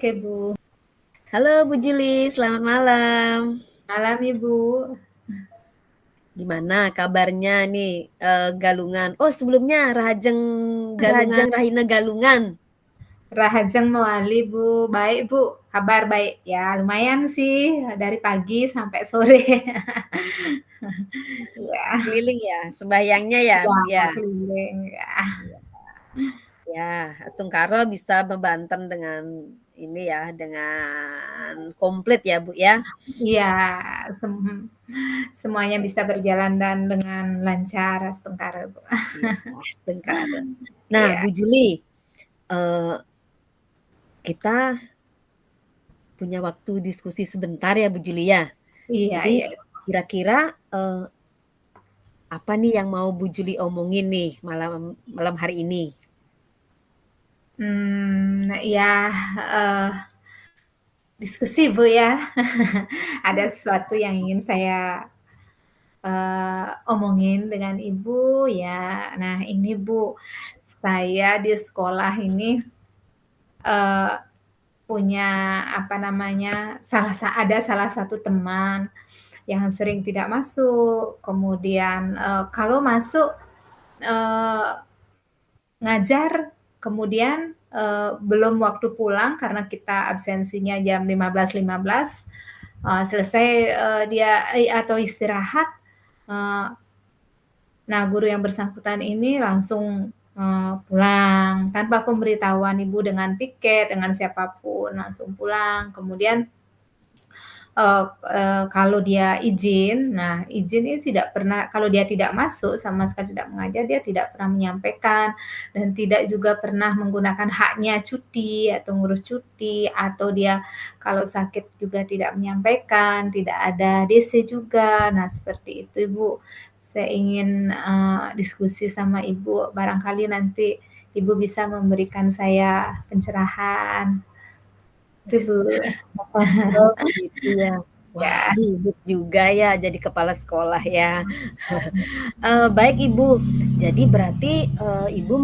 Oke, Bu. Halo Bu Juli, selamat malam. Malam, Ibu. Gimana kabarnya nih Galungan? Oh sebelumnya Rahajeng Rahajeng Rahina Galungan. Rahajeng Mewali, Bu. Baik, Bu. Kabar baik. Ya, lumayan sih dari pagi sampai sore. Ya, Keliling ya, sembahyangnya ya ya Bu ya. keliling ya. Ya, Astungkaro bisa membanten dengan ini ya, dengan komplit ya Bu ya. Iya, semuanya bisa berjalan dan dengan lancar, Astungkara, Bu. Iya, Astungkaro. Nah Iya, Bu Juli, eh, kita punya waktu diskusi sebentar ya Bu Juli ya. iya, Jadi iya. kira-kira apa nih yang mau Bu Juli omongin nih malam malam hari ini? Ya, eh, diskusi, Bu ya. Ada sesuatu yang ingin saya omongin dengan Ibu ya. Nah ini Bu, saya di sekolah ini, eee, punya apa namanya, ada salah satu teman yang sering tidak masuk, kemudian, kalau masuk, eee, ngajar, kemudian, belum waktu pulang karena kita absensinya jam 15.15, selesai, dia atau istirahat, eee nah, guru yang bersangkutan ini langsung, pulang tanpa pemberitahuan ibu dengan piket, dengan siapapun, langsung pulang. Kemudian, kalau dia izin, nah izin ini tidak pernah kalau dia tidak masuk, sama sekali tidak mengajar, dia tidak pernah menyampaikan dan tidak juga pernah menggunakan haknya cuti atau ngurus cuti, atau dia kalau sakit juga tidak menyampaikan, tidak ada DC juga. Nah, seperti itu, Ibu. Saya ingin, diskusi sama Ibu, barangkali nanti Ibu bisa memberikan saya pencerahan. Itu, Bu. Oh begitu ya. Wah Ya. ribet juga ya jadi kepala sekolah ya. Baik Ibu, jadi berarti Ibu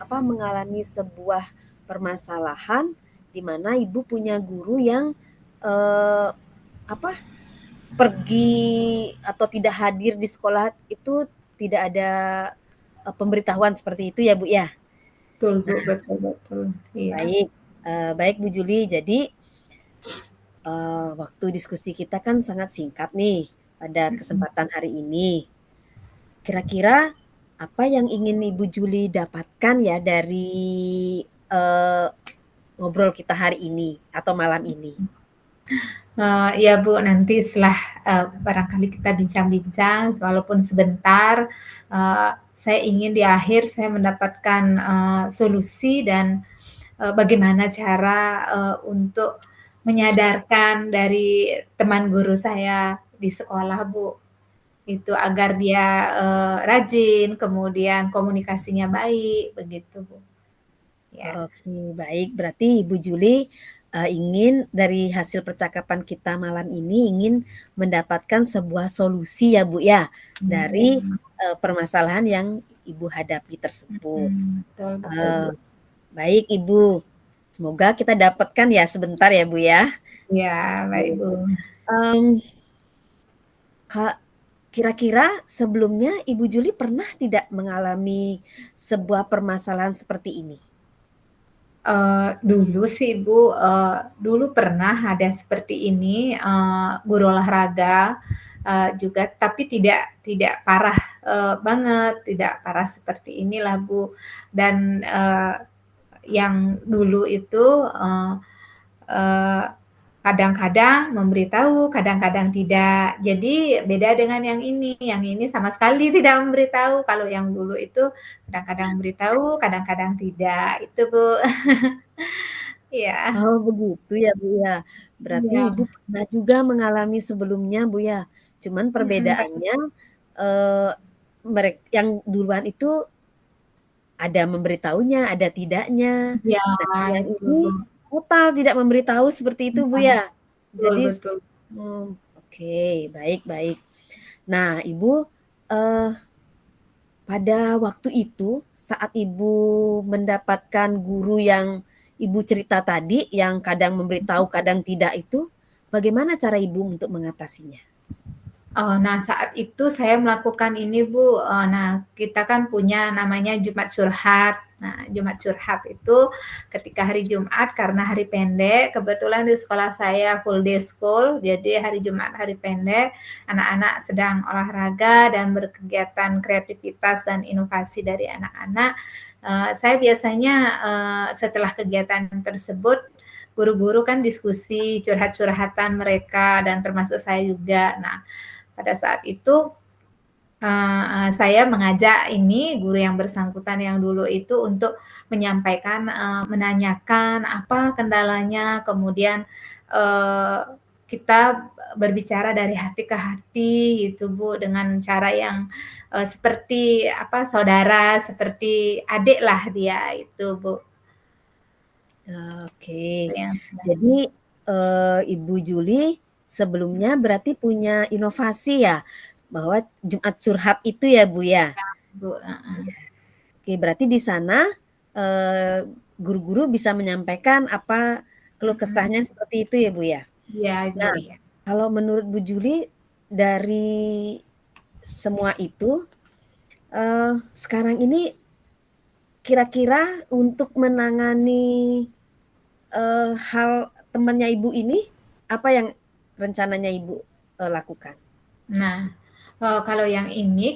mengalami sebuah permasalahan di mana Ibu punya guru yang eh, apa pergi atau tidak hadir di sekolah itu tidak ada pemberitahuan seperti itu ya Bu ya. Betul, Bu, Nah, betul, betul. Iya. baik, baik Bu Juli. Jadi, waktu diskusi kita kan sangat singkat nih pada Mhm. kesempatan hari ini. Kira-kira apa yang ingin Ibu Juli dapatkan ya dari, eee, ngobrol kita hari ini atau malam ini? Iya, Bu, nanti setelah, barangkali kita bincang-bincang walaupun sebentar, saya ingin di akhir saya mendapatkan, solusi dan, bagaimana cara, untuk menyadarkan dari teman guru saya di sekolah, Bu. Itu agar dia, rajin, kemudian komunikasinya baik, begitu, Bu. Ya. Oke, baik. Berarti Ibu Juli, ingin dari hasil percakapan kita malam ini ingin mendapatkan sebuah solusi ya, Bu, ya, dari, Mhm, permasalahan yang Ibu hadapi tersebut. betul, betul, Bu. Eee, baik Ibu, semoga kita dapatkan ya sebentar ya, Bu, ya. Iya, baik, Bu. Mmm, Kak, kira-kira sebelumnya Ibu Juli pernah tidak mengalami sebuah permasalahan seperti ini? Dulu sih Ibu, dulu pernah ada seperti ini, guru olahraga, juga tapi tidak parah, banget, tidak parah seperti inilah Bu. Dan, yang dulu itu, eee, kadang-kadang memberitahu, kadang-kadang tidak. Jadi beda dengan yang ini sama sekali tidak memberitahu, kalau yang dulu itu kadang-kadang memberitahu, kadang-kadang tidak, itu Bu. Iya. Oh begitu ya, Bu, ya. Berarti Iya, Ibu pernah juga mengalami sebelumnya, Bu, ya. Cuman betul. perbedaannya, eee, yang duluan itu ada memberitahunya, ada tidaknya. Iya, Sedangkan yang itu, ini Bu. total tidak memberitahu seperti itu, Bu, Iya, ya. betul, Jadi betul. oke, baik baik. Nah, Ibu, eee, pada waktu itu saat Ibu mendapatkan guru yang Ibu cerita tadi yang kadang memberitahu, kadang tidak itu, bagaimana cara Ibu untuk mengatasinya? Nah saat itu saya melakukan ini Bu, nah kita kan punya namanya Jumat Curhat. Nah Jumat Curhat itu ketika hari Jumat karena hari pendek, kebetulan di sekolah saya full day school, jadi hari Jumat hari pendek, anak-anak sedang olahraga dan berkegiatan kreativitas dan inovasi dari anak-anak. Saya biasanya, setelah kegiatan tersebut, guru-guru kan diskusi curhat-curhatan mereka dan termasuk saya juga. Nah, pada saat itu, saya mengajak ini guru yang bersangkutan yang dulu itu untuk menyampaikan, menanyakan apa kendalanya, kemudian, eee, kita berbicara dari hati ke hati gitu, Bu, dengan cara yang, seperti apa, saudara, seperti adiklah dia itu, Bu. Oke. Itu yang Jadi, Ibu Juli sebelumnya berarti punya inovasi ya, bahwa Jumat Curhat itu ya, Bu, ya? Bu, heeh. Oke, berarti di sana, eee, guru-guru bisa menyampaikan apa keluh Mhm. kesahnya seperti itu ya, Bu, ya? Iya, Ibu, Nah, iya. kalau menurut Bu Juli dari semua itu, sekarang ini kira-kira untuk menangani, hal temannya Ibu ini, apa yang rencananya Ibu, lakukan? Nah, kalau yang ini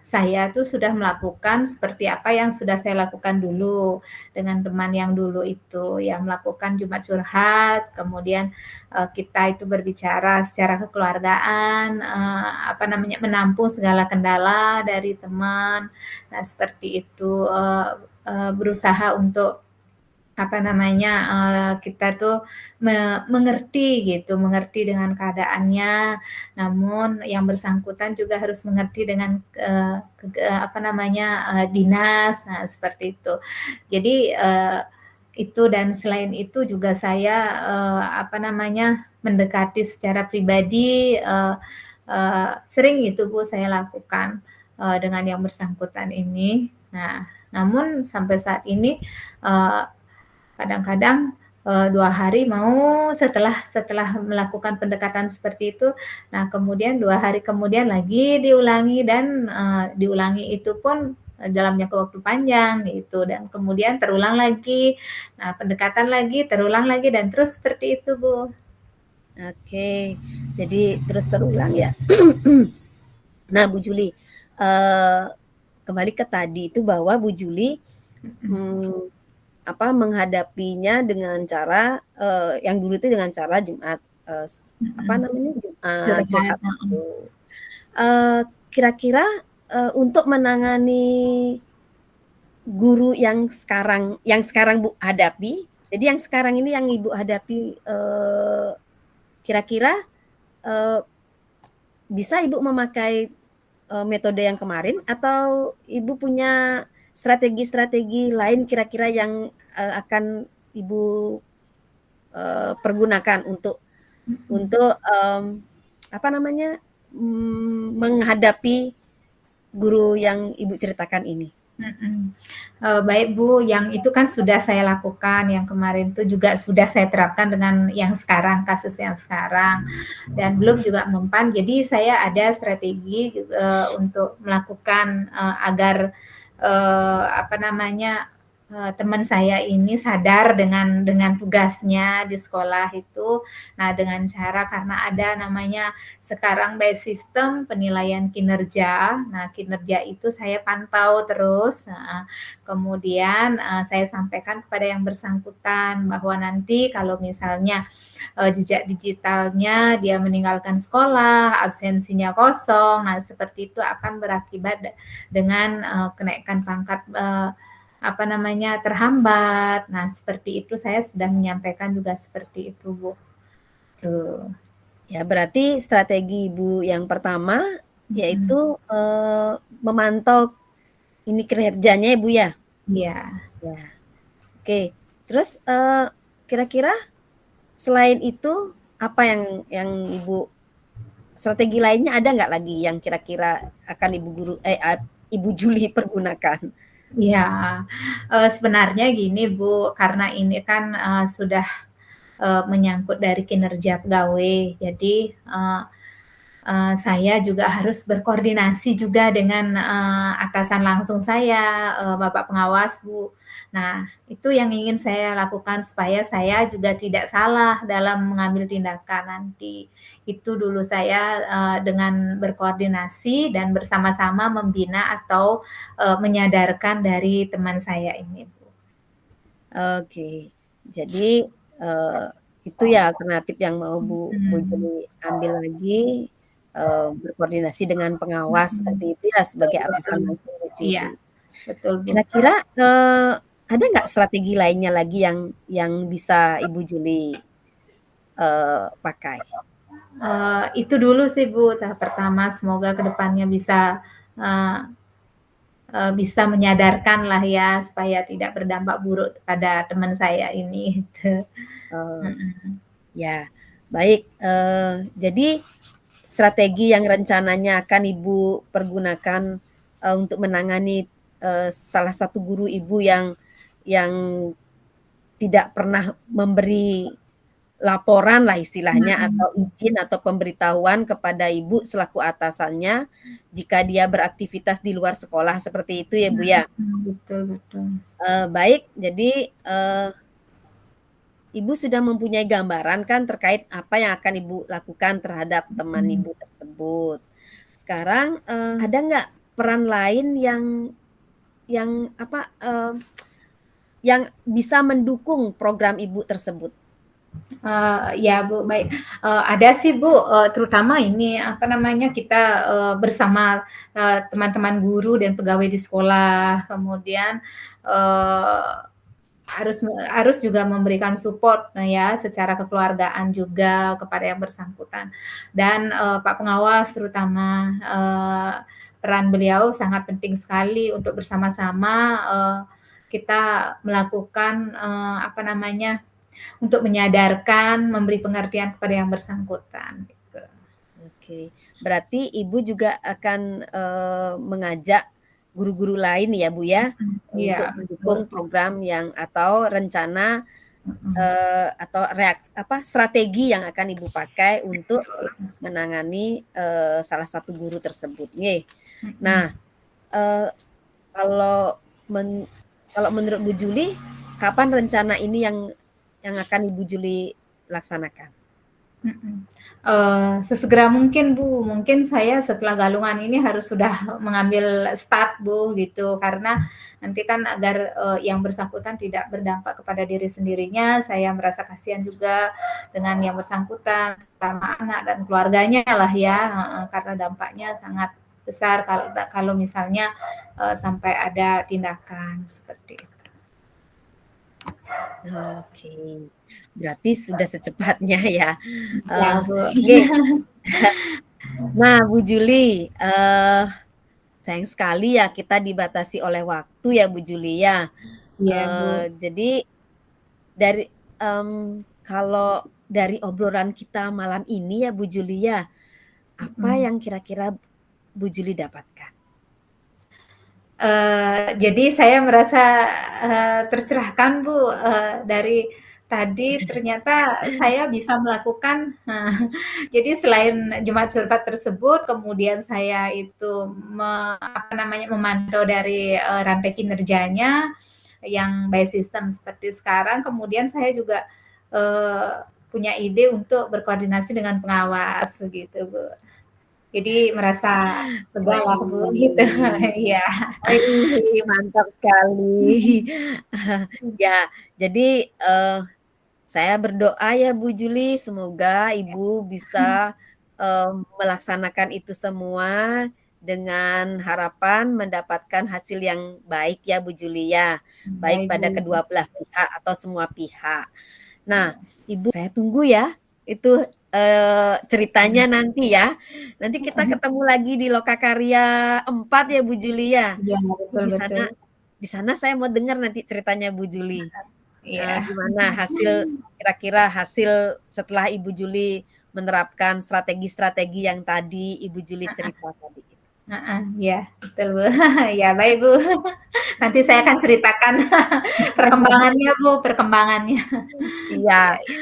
saya tuh sudah melakukan seperti apa yang sudah saya lakukan dulu dengan teman yang dulu itu, yang melakukan Jumat Curhat, kemudian, kita itu berbicara secara kekeluargaan, apa namanya, menampung segala kendala dari teman. Nah, seperti itu, eee eee, berusaha untuk apa namanya, kita tuh mengerti gitu, mengerti dengan keadaannya, namun yang bersangkutan juga harus mengerti dengan, apa namanya, dinas, nah seperti itu. Jadi, itu dan selain itu juga saya, apa namanya, mendekati secara pribadi, sering itu Bu saya lakukan, dengan yang bersangkutan ini. Nah, namun sampai saat ini, eee kadang-kadang, 2 hari mau setelah setelah melakukan pendekatan seperti itu, nah kemudian 2 hari kemudian lagi diulangi dan, diulangi itu pun, dalam jangka waktu panjang gitu dan kemudian terulang lagi. Nah pendekatan lagi, terulang lagi dan terus seperti itu, Bu. Oke, jadi terus terulang ya. Nah, Bu Juli, kembali ke tadi itu bahwa Bu Juli, Mhm, mmm, apa, menghadapinya dengan cara, yang dulu itu dengan cara Jumat, apa mhm. namanya, Jumat Curhat, Curhat heeh. itu. Kira-kira, untuk menangani guru yang sekarang Bu hadapi, jadi yang sekarang ini yang Ibu hadapi, kira-kira, eee, bisa Ibu memakai, metode yang kemarin atau Ibu punya strategi-strategi lain kira-kira yang, akan Ibu, pergunakan Mhm, untuk, apa namanya, menghadapi guru yang Ibu ceritakan ini? mhm. Baik Bu, yang itu kan sudah saya lakukan, yang kemarin itu juga sudah saya terapkan dengan yang sekarang, kasus yang sekarang. Dan belum juga mempan. Jadi saya ada strategi untuk melakukan, agar, apa namanya, teman saya ini sadar dengan tugasnya di sekolah itu. Nah, dengan cara karena ada namanya sekarang by sistem penilaian kinerja. Nah, kinerja itu saya pantau terus, heeh. Kemudian, saya sampaikan kepada yang bersangkutan bahwa nanti kalau misalnya jejak digitalnya dia meninggalkan sekolah, absensinya kosong. Nah, seperti itu akan berakibat dengan, kenaikan pangkat, apa namanya, terhambat. Nah, seperti itu saya sudah menyampaikan juga seperti itu, Bu. Tuh. Ya, berarti strategi Ibu yang pertama Mhm. yaitu, memantau ini kinerjanya ya, Bu, ya? Iya. Ya, oke. Terus, kira-kira selain itu apa yang Ibu strategi lainnya ada nggak lagi yang kira-kira akan Ibu Juli pergunakan? Iya, sebenarnya gini Bu, karena ini kan, sudah, menyangkut dari kinerja pegawai. Jadi, saya juga harus berkoordinasi juga dengan, atasan langsung saya, bapak pengawas, Bu. Nah, itu yang ingin saya lakukan supaya saya juga tidak salah dalam mengambil tindakan nanti. Itu dulu saya, dengan berkoordinasi dan bersama-sama membina atau, menyadarkan dari teman saya ini, Bu. Oke. Jadi, eee, itu ya alternatif yang mau Bu Mhm. Juli ambil lagi, berkoordinasi dengan pengawas Mhm. seperti itu ya sebagai Betul. atasan langsung Bu Iya, Juli. betul, Bu. Kira-kira, ada nggak strategi lainnya lagi yang bisa Ibu Juli, pakai? Itu dulu sih Bu, tahap pertama semoga ke depannya bisa, eee bisa menyadarkanlah ya supaya tidak berdampak buruk pada teman saya ini gitu. Eee, Mhm. ya, baik, jadi strategi yang rencananya akan Ibu pergunakan, untuk menangani, salah satu guru Ibu yang tidak pernah memberi laporan lah istilahnya Mhm. atau izin atau pemberitahuan kepada Ibu selaku atasannya, jika dia beraktivitas di luar sekolah seperti itu ya, Bu, ya? Mhm, betul, betul. Baik, jadi, Ibu sudah mempunyai gambaran kan terkait apa yang akan Ibu lakukan terhadap teman Mhm. Ibu tersebut. Sekarang, ada nggak peran lain yang apa, yang bisa mendukung program Ibu tersebut? Ya Bu, baik. Ada sih Bu, terutama ini, apa namanya, kita, bersama, teman-teman guru dan pegawai di sekolah, kemudian, eee, harus juga memberikan support, nah ya, secara kekeluargaan juga kepada yang bersangkutan. Dan, Pak Pengawas terutama, peran beliau sangat penting sekali untuk bersama-sama, kita melakukan, apa namanya, untuk menyadarkan, memberi pengertian kepada yang bersangkutan, gitu. Oke, berarti Ibu juga akan, mengajak guru-guru lain ya, Bu, ya, Mhm, iya untuk betul. mendukung program yang atau rencana, Mhm, atau strategi yang akan Ibu pakai untuk betul. menangani, salah satu guru tersebut, nggih. Mhm, Nah, eee, kalau men kalau menurut Bu Juli, kapan rencana ini yang akan Ibu Juli laksanakan? mhm. Sesegera mungkin, Bu. Mungkin saya setelah galungan ini harus sudah mengambil start, Bu, gitu. Karena nanti kan agar, yang bersangkutan tidak berdampak kepada diri sendirinya, saya merasa kasihan juga dengan yang bersangkutan, terutama anak dan keluarganya lah ya, heeh, karena dampaknya sangat besar kalau misalnya, sampai ada tindakan seperti itu. Oke, berarti sudah secepatnya ya. Ya, Eee, Bu. oke. Nah, Bu Juli, sayang sekali ya kita dibatasi oleh waktu ya, Bu Juli ya. Iya, Bu. Jadi dari, kalau dari obrolan kita malam ini ya, Bu Juli ya, apa Mhm. yang kira-kira Bu Juli dapatkan? Jadi saya merasa, tercerahkan Bu, dari tadi ternyata saya bisa melakukan jadi selain Jumat Surpat tersebut, kemudian saya itu apa namanya, memantau dari, rantai kinerjanya yang by system seperti sekarang, kemudian saya juga, punya ide untuk berkoordinasi dengan pengawas, begitu Bu. Jadi merasa legalah Bu, gitu. Baik. Iya. Wih, mantap sekali. Ya, jadi, saya berdoa ya Bu Juli, semoga Ibu bisa, melaksanakan itu semua dengan harapan mendapatkan hasil yang baik ya Bu Juli ya, baik Baik, pada Bu. kedua belah pihak atau semua pihak. Nah, Ibu saya tunggu ya, itu, ceritanya Mhm. nanti ya. Nanti kita ketemu lagi di Lokakarya 4 ya Bu Juli ya. Iya, betul, Di betul. sana di sana saya mau dengar nanti ceritanya Bu Juli. Iya. Gimana kira-kira hasil setelah Ibu Juli menerapkan strategi-strategi yang tadi Ibu Juli cerita tadi itu. Heeh, iya, betul, Bu. Ya, baik, Bu. Nanti saya akan ceritakan perkembangannya, Bu, perkembangannya. Iya Iya, iya.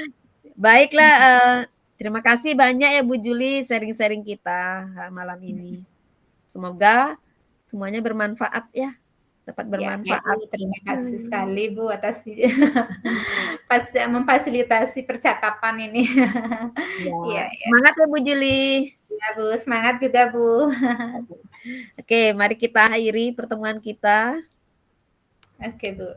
baiklah, Mhm. terima kasih banyak ya Bu Juli sharing-sharing kita, malam Mhm. ini. Semoga semuanya bermanfaat ya, dapat Ya, baik, bermanfaat. Bu, terima kasih Mmm. sekali, Bu, atas memfasilitasi percakapan ini. Iya, Iya iya. semangat ya Bu Juli. Iya, Bu, semangat juga, Bu. Oke, mari kita akhiri pertemuan kita. Oke, Bu.